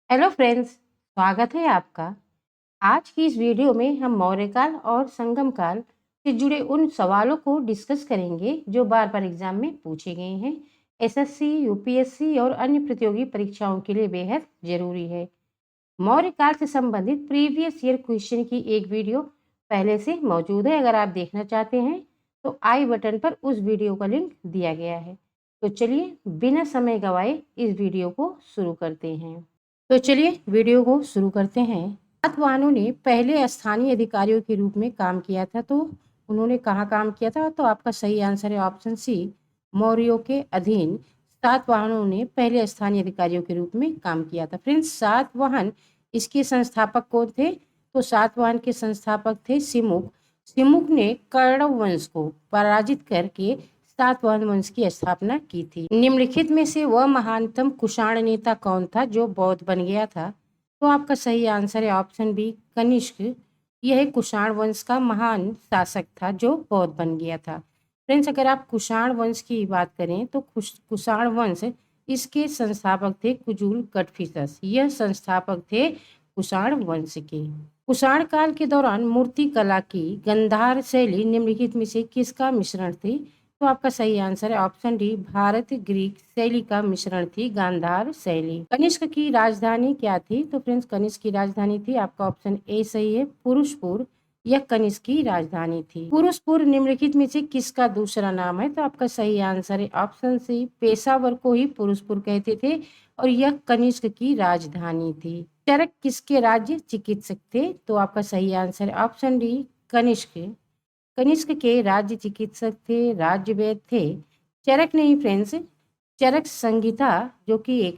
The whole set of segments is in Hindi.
हेलो फ्रेंड्स, स्वागत है आपका। आज की इस वीडियो में हम मौर्य काल और संगम काल से जुड़े उन सवालों को डिस्कस करेंगे जो बार बार एग्जाम में पूछे गए हैं। एसएससी, यूपीएससी और अन्य प्रतियोगी परीक्षाओं के लिए बेहद जरूरी है। मौर्य काल से संबंधित प्रीवियस ईयर क्वेश्चन की एक वीडियो पहले से मौजूद है। अगर आप देखना चाहते हैं तो आई बटन पर उस वीडियो का लिंक दिया गया है। तो चलिए बिना समय गवाए इस वीडियो को शुरू करते हैं। तो चलिए वीडियो को शुरू करते हैं। सातवाहनों ने पहले स्थानीय अधिकारियों के रूप में काम किया था, तो उन्होंने कहाँ काम किया था? तो आपका सही आंसर है ऑप्शन सी, मौर्यों के अधीन सातवाहनों ने पहले स्थानीय अधिकारियों के रूप में काम किया था। फ्रेंड्स, सातवाहन इसके संस्थापक कौन थे? तो सातवाहन के संस्थापक थे सिमुक। सिमुक ने कौरव वंश को पराजित करके सातवाहन वंश की स्थापना की थी। निम्नलिखित में से वह महानतम कुषाण नेता कौन था जो बौद्ध बन गया था? तो आपका सही आंसर है ऑप्शन बी, कनिष्क। यह कुषाण वंश का महान शासक था जो बौद्ध बन गया था। फ्रेंड्स, अगर आप कुषाण वंश की बात करें तो कुषाण वंश इसके संस्थापक थे कुजुल कटफिसस। यह संस्थापक थे कुषाण वंश के। कुषाण काल के दौरान मूर्ति कला की गंधार शैली निम्नलिखित में से किसका मिश्रण थी? तो आपका सही आंसर है ऑप्शन डी, भारत ग्रीक शैली का मिश्रण थी गांधार शैली। कनिष्क की राजधानी क्या थी? तो फ्रेंड्स, कनिष्क की राजधानी थी, आपका ऑप्शन ए सही है, पुरुषपुर। यह कनिष्क की राजधानी थी। पुरुषपुर निम्नलिखित में से किसका दूसरा नाम है? तो आपका सही आंसर है ऑप्शन सी, पेशावर को ही पुरुषपुर कहते थे और यह कनिष्क की राजधानी थी। चरक किसके राज्य चिकित्सक थे? तो आपका सही आंसर है ऑप्शन डी, कनिष्क। कनिष्क के राज्य चिकित्सक थे, राज्य वैद्य थे। चरक नहीं फ्रेंड्स, चरक संहिता जो कि एक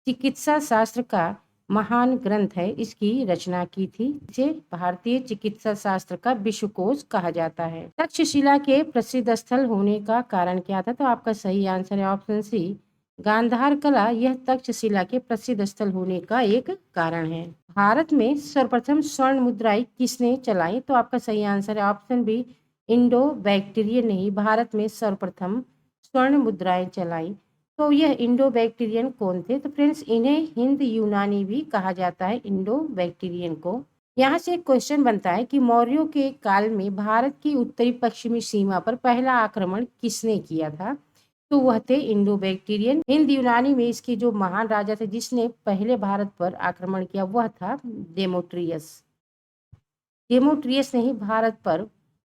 चिकित्सा शास्त्र का महान ग्रंथ है, इसकी रचना की थी। इसे भारतीय चिकित्सा शास्त्र का विश्वकोश कहा जाता है। तक्षशिला के प्रसिद्ध स्थल होने का कारण क्या था? तो आपका सही आंसर है ऑप्शन सी, गांधार कला। यह तक्षशिला के प्रसिद्ध स्थल होने का एक कारण है। भारत में सर्वप्रथम स्वर्ण मुद्राएं किसने चलाई? तो आपका सही आंसर है ऑप्शन बी, इंडो बैक्टीरियन ने ही भारत में सर्वप्रथम स्वर्ण मुद्राएं चलाई। तो यह इंडो बैक्टीरियन कौन थे? तो फ्रेंड्स, इन्हें हिंद यूनानी भी कहा जाता है, इंडो बैक्टीरियन को। यहाँ से एक क्वेश्चन बनता है कि मौर्यों के काल में भारत की उत्तरी पश्चिमी सीमा पर पहला आक्रमण किसने किया था? तो वह थे इंडो बैक्टीरियन। हिंद यूनानी में इसके जो महान राजा थे जिसने पहले भारत पर आक्रमण किया वह था डेमोट्रियस। डेमोट्रियस ने ही भारत पर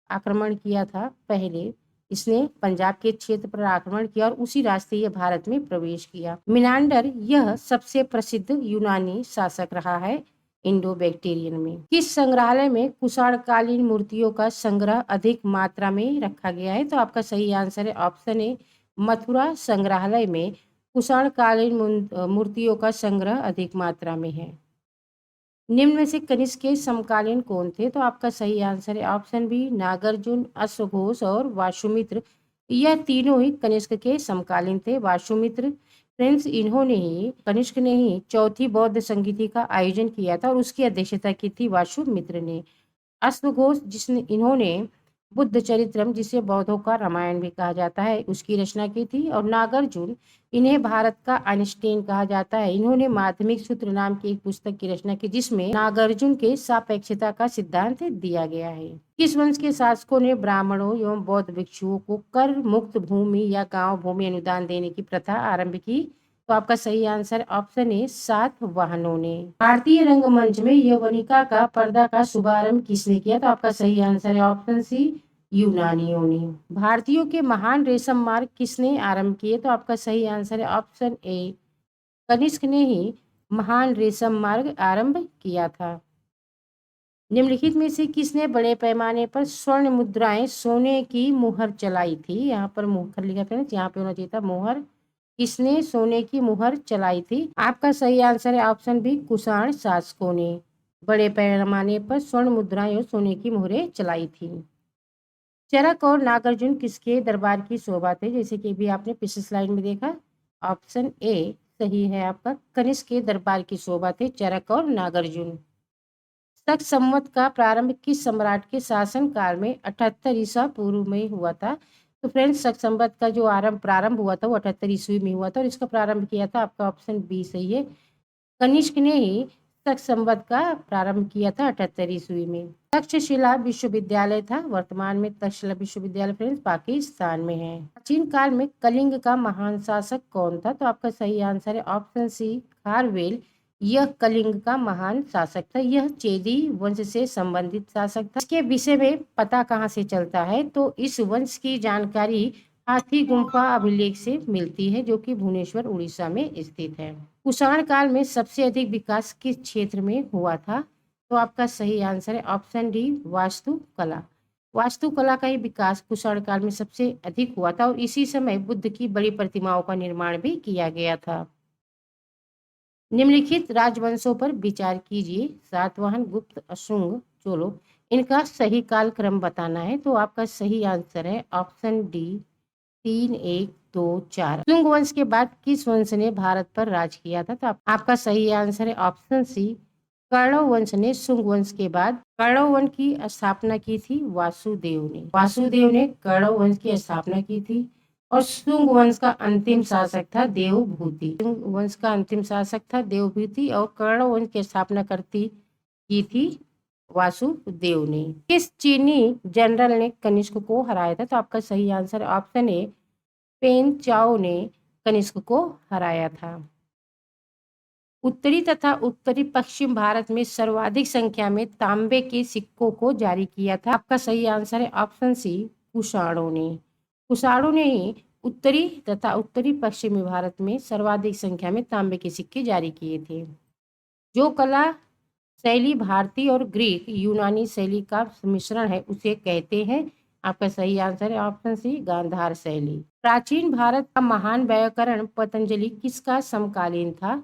आक्रमण किया था पहले। इसने पंजाब के क्षेत्र पर आक्रमण किया और उसी रास्ते ये भारत में प्रवेश किया। मिनांडर यह सबसे प्रसिद्ध यूनानी शासक रहा है इंडो बैक्टीरियन में। किस संग्रहालय में कुषाणकालीन मूर्तियों का संग्रह अधिक मात्रा में रखा गया है? तो आपका सही आंसर है ऑप्शन ए, मथुरा संग्रहालय में कुषाणकालीन मूर्तियों का संग्रह अधिक मात्रा में है। निम्न में से कनिष्क के समकालीन कौन थे? तो आपका सही आंसर है ऑप्शन बी, नागार्जुन, अश्वघोष और वासुमित्र। यह तीनों ही कनिष्क के समकालीन थे। वासुमित्र फ्रेंड्स, इन्होंने ही, कनिष्क ने ही चौथी बौद्ध संगीति का आयोजन किया था और उसकी अध्यक्षता की थी वासुमित्र ने। अश्वघोष इन्होंने बुद्ध चरित्रम, जिसे बौद्धों का रामायण भी कहा जाता है, उसकी रचना की थी। और नागार्जुन, इन्हें भारत का आइंस्टीन कहा जाता है। इन्होंने माध्यमिक सूत्र नाम की एक पुस्तक की रचना की जिसमें नागार्जुन के सापेक्षता का सिद्धांत दिया गया है। किस वंश के शासकों ने ब्राह्मणों एवं बौद्ध भिक्षुओं को कर मुक्त भूमि या गांव भूमि अनुदान देने की प्रथा आरंभ की? तो आपका सही आंसर ऑप्शन ए, सातवाहनों ने। भारतीय रंगमंच में यवनिका का पर्दा का शुभारंभ किसने किया? तो आपका सही आंसर है ऑप्शन सी, यूनानियों ने। भारतीयों के महान रेशम मार्ग किसने आरंभ किए? तो आपका सही आंसर है ऑप्शन ए, कनिष्क ने ही महान रेशम मार्ग आरंभ किया था। निम्नलिखित में से किसने बड़े पैमाने पर स्वर्ण मुद्राएं सोने की मुहर चलाई थी? यहाँ पर मुहर लिखा था, यहाँ पे होना चाहिए था मुहर। किसने सोने की मुहर चलाई थी? आपका सही आंसर है ऑप्शन बी, कुषाण शासकों ने बड़े पैमाने पर स्वर्ण मुद्राएं और सोने की मुहरें चलाई थी। चरक और नागार्जुन किसके दरबार की शोभा थे? जैसे कि भी आपने पिछली स्लाइड में देखा, ऑप्शन ए सही है आपका, कनिष्क के दरबार की शोभा थे चरक और नागार्जुन। शक संवत का प्रारंभ किस सम्राट के शासन काल में 78 ईसा पूर्व में हुआ था? तो फ्रेंड्स, शक संवत का जो प्रारंभ हुआ था वो 78 ईस्वी में हुआ था और इसका प्रारंभ किया था, आपका ऑप्शन बी सही है, कनिष्क ने ही शक संवत का प्रारंभ किया था 78 ईस्वी में। तक्षशिला विश्वविद्यालय था। वर्तमान में तक्षशिला विश्वविद्यालय फ्रेंड्स पाकिस्तान में है। प्राचीन काल में कलिंग का महान शासक कौन था? तो आपका सही आंसर है ऑप्शन सी खारवेल। यह कलिंग का महान शासक था। यह चेदी वंश से संबंधित शासक था। इसके विषय में पता कहाँ से चलता है? तो इस वंश की जानकारी हाथी गुम्फा अभिलेख से मिलती है, जो कि भुवनेश्वर उड़ीसा में स्थित है। कुषाण काल में सबसे अधिक विकास किस क्षेत्र में हुआ था? तो आपका सही आंसर है ऑप्शन डी वास्तुकला। वास्तुकला का ही विकास कुषाण काल में सबसे अधिक हुआ था और इसी समय बुद्ध की बड़ी प्रतिमाओं का निर्माण भी किया गया था। निम्नलिखित राजवंशों पर विचार कीजिए। सातवाहन, गुप्त, अशुंग, चोलो। इनका सही कालक्रम बताना है। तो आपका सही आंसर है ऑप्शन डी 3, 1, 2, 4। शुंग वंश के बाद किस वंश ने भारत पर राज किया था? तो आपका सही आंसर है ऑप्शन सी कौरव वंश ने शुंग वंश के बाद कौरव वंश की स्थापना की थी वासुदेव ने कौरव वंश की स्थापना की थी। और शुंग वंश का अंतिम शासक था देवभूति। शुंग वंश का अंतिम शासक था देवभूति और कौरव वंश की स्थापना की थी वासुदेव ने। किस चीनी जनरल ने कनिष्क को हराया था? तो आपका सही आंसर ऑप्शन ए पेन चाओ ने कनिष्क को हराया था। उत्तरी तथा उत्तरी पश्चिम भारत में सर्वाधिक संख्या में तांबे के सिक्कों को जारी किया था। आपका सही आंसर है ऑप्शन सी कुषाणों ने ही उत्तरी तथा उत्तरी पश्चिमी भारत में सर्वाधिक संख्या में तांबे के सिक्के जारी किए थे। जो कला शैली भारतीय और ग्रीक यूनानी शैली का मिश्रण है उसे कहते हैं। आपका सही आंसर है ऑप्शन सी गांधार शैली। प्राचीन भारत का महान व्याकरण पतंजलि किसका समकालीन था?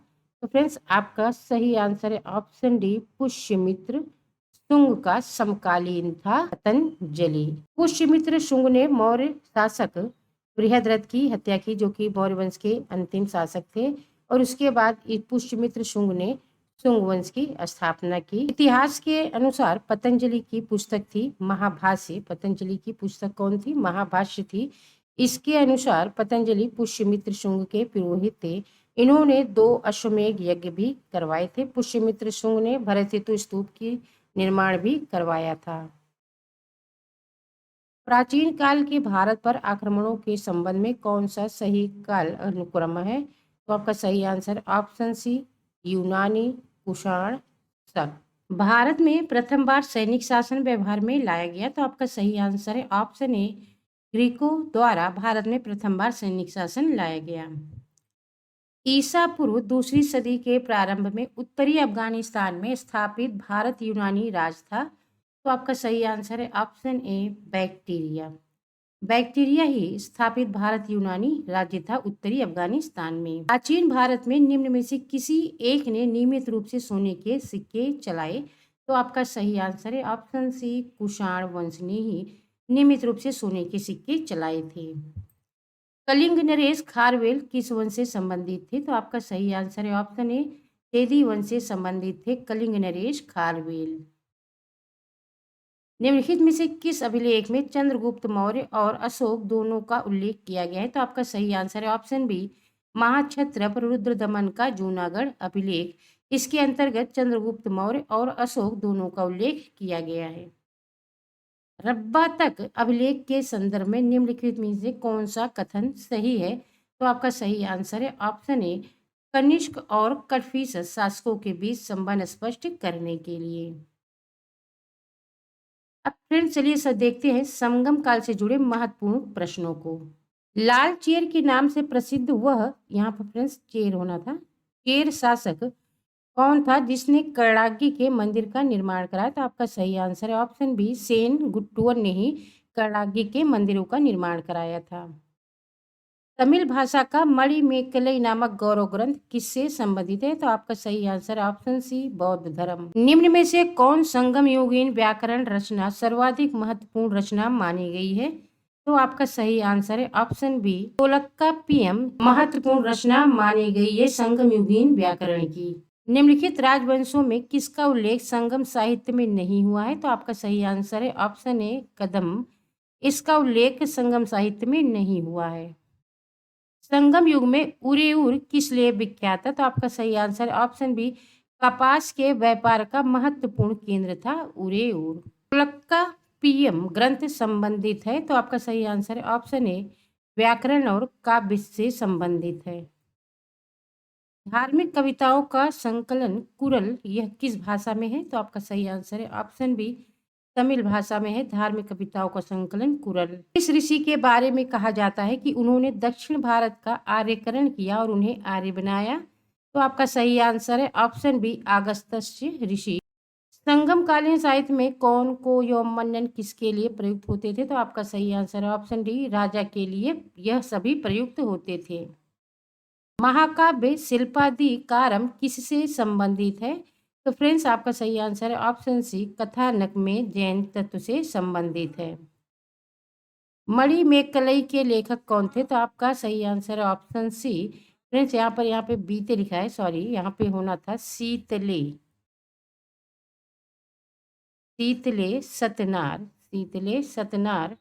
तो फ्रेंड्स आपका सही आंसर है ऑप्शन डी पुष्यमित्र शुंग का समकालीन था पतंजलि। पुष्यमित्र शुंग ने मौर्य शासक बृहद्रथ की हत्या की, जो कि मौर्य वंश के अंतिम शासक थे। और उसके बाद पुष्यमित्र शुंग ने शुंग वंश की स्थापना की। इतिहास के अनुसार पतंजलि की पुस्तक थी महाभाष्य। पतंजलि की पुस्तक कौन थी? महाभाष्य थी। इसके अनुसार पतंजलि पुष्यमित्र शुंग के पुरोहित थे। इन्होंने 2 अश्वमेध यज्ञ भी करवाए थे। पुष्यमित्र शुंग ने भरत सेतु स्तूप की निर्माण भी करवाया था। प्राचीन काल के भारत पर आक्रमणों के संबंध में कौन सा सही काल अनुक्रम है? तो आपका सही आंसर ऑप्शन सी यूनानी, कुषाण, शक। भारत में प्रथम बार सैनिक शासन व्यवहार में लाया गया। तो आपका सही आंसर है ऑप्शन ए ग्रीकों द्वारा भारत में प्रथम बार सैनिक शासन लाया गया। ईसा पूर्व दूसरी सदी के प्रारंभ में उत्तरी अफगानिस्तान में स्थापित भारत यूनानी राज था। तो आपका सही आंसर है ऑप्शन ए बैक्टीरिया। बैक्टीरिया ही स्थापित भारत यूनानी राज्य था उत्तरी अफगानिस्तान में। प्राचीन भारत में निम्न में से किसी एक ने नियमित रूप से सोने के सिक्के चलाए? तो आपका सही आंसर है ऑप्शन सी कुषाण वंश ने ही नियमित रूप से सोने के सिक्के चलाए थे। कलिंग नरेश खारवेल किस वंश से संबंधित थे? तो आपका सही आंसर है ऑप्शन ए चेदी वंश से संबंधित थे कलिंग नरेश खारवेल। निम्नलिखित में से किस अभिलेख में चंद्रगुप्त मौर्य और अशोक दोनों का उल्लेख किया गया है? तो आपका सही आंसर है ऑप्शन बी महाक्षत्रप रुद्रदमन का जूनागढ़ अभिलेख। इसके अंतर्गत चंद्रगुप्त मौर्य और अशोक दोनों का उल्लेख किया गया है। रब्बा तक अभिलेख के संदर्भ में निम्नलिखित में से कौन सा कथन सही है? तो आपका सही आंसर है ऑप्शन ए कनिष्क और कन्फ्यूशस शासकों के बीच संबंध स्पष्ट करने के लिए। अब फ्रेंड्स चलिए सब देखते हैं संगम काल से जुड़े महत्वपूर्ण प्रश्नों को। लाल चेर के नाम से प्रसिद्ध वह, यहाँ पर फ्रेंड्स चेर होना था, चेर शासक कौन था जिसने कर्णागी के मंदिर का निर्माण कराया? तो आपका सही आंसर है ऑप्शन बी सेन गुट्टुवर ने ही कर्णागी के मंदिरों का निर्माण कराया था। तमिल भाषा का मणिमेकलई नामक गौरव ग्रंथ किससे संबंधित है? तो आपका सही आंसर ऑप्शन सी बौद्ध धर्म। निम्न में से कौन संगम युगीन व्याकरण रचना सर्वाधिक महत्वपूर्ण रचना मानी गई है? तो आपका सही आंसर है ऑप्शन बी तोलक्काप्पियम महत्वपूर्ण रचना मानी गई है संगम युगीन व्याकरण की। निम्नलिखित राजवंशों में किसका उल्लेख संगम साहित्य में नहीं हुआ है? तो आपका सही आंसर है ऑप्शन ए कदम। इसका उल्लेख संगम साहित्य में नहीं हुआ है। संगम युग में उरेऊर किस लिए विख्यात था? तो आपका सही आंसर है ऑप्शन बी, कपास के व्यापार का महत्वपूर्ण केंद्र था उरेऊर। त्वलक्कपीयम ग्रंथ संबंधित है? तो आपका सही आंसर है ऑप्शन ए, व्याकरण और काव्य से संबंधित है। धार्मिक कविताओं का संकलन कुरल यह किस भाषा में है? तो आपका सही आंसर है ऑप्शन बी, तमिल भाषा में है धार्मिक कविताओं का संकलन कुरल। इस ऋषि के बारे में कहा जाता है कि उन्होंने दक्षिण भारत का आर्यकरण किया और उन्हें आर्य बनाया? तो आपका सही आंसर है ऑप्शन बी, अगस्त्य ऋषि। संगमकालीन साहित्य में कौन को यौम मनन किसके लिए प्रयुक्त होते थे? तो आपका सही आंसर है ऑप्शन डी, राजा के लिए यह सभी प्रयुक्त होते थे। महाकाव्य शिल्पाधिकारम किससे संबंधित है? तो फ्रेंड्स आपका सही आंसर है ऑप्शन सी, कथानक में जैन तत्व से संबंधित है। मणिमेकलई के लेखक कौन थे? तो आपका सही आंसर है ऑप्शन सी। फ्रेंड्स यहाँ पे बीते लिखा है, सॉरी यहाँ पे होना था शीतले, शीतले सतनार, शीतले सतनार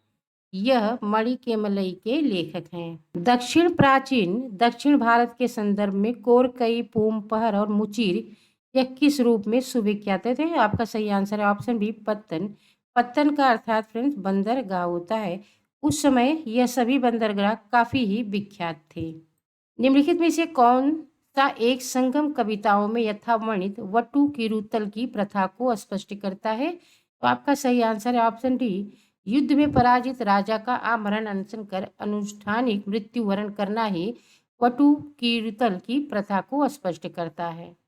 यह मणिकेमलई के लेखक हैं। दक्षिण भारत के संदर्भ में कोरकई, पूमपहर और मुचिर यह किस रूप में सुविख्यात थे? आपका सही आंसर है ऑप्शन बी, पत्तन। पत्तन का अर्थात फ्रेंड्स बंदरगाह होता है। उस समय यह सभी बंदरगाह काफी ही विख्यात थे। निम्नलिखित में से कौन सा एक संगम कविताओं में यथावर्णित वटु की रुतल की प्रथा को स्पष्ट करता है? तो आपका सही आंसर है ऑप्शन डी, युद्ध में पराजित राजा का आमरण अनशन कर अनुष्ठानिक मृत्यु वरण करना ही वटु कीर्तन की प्रथा को स्पष्ट करता है।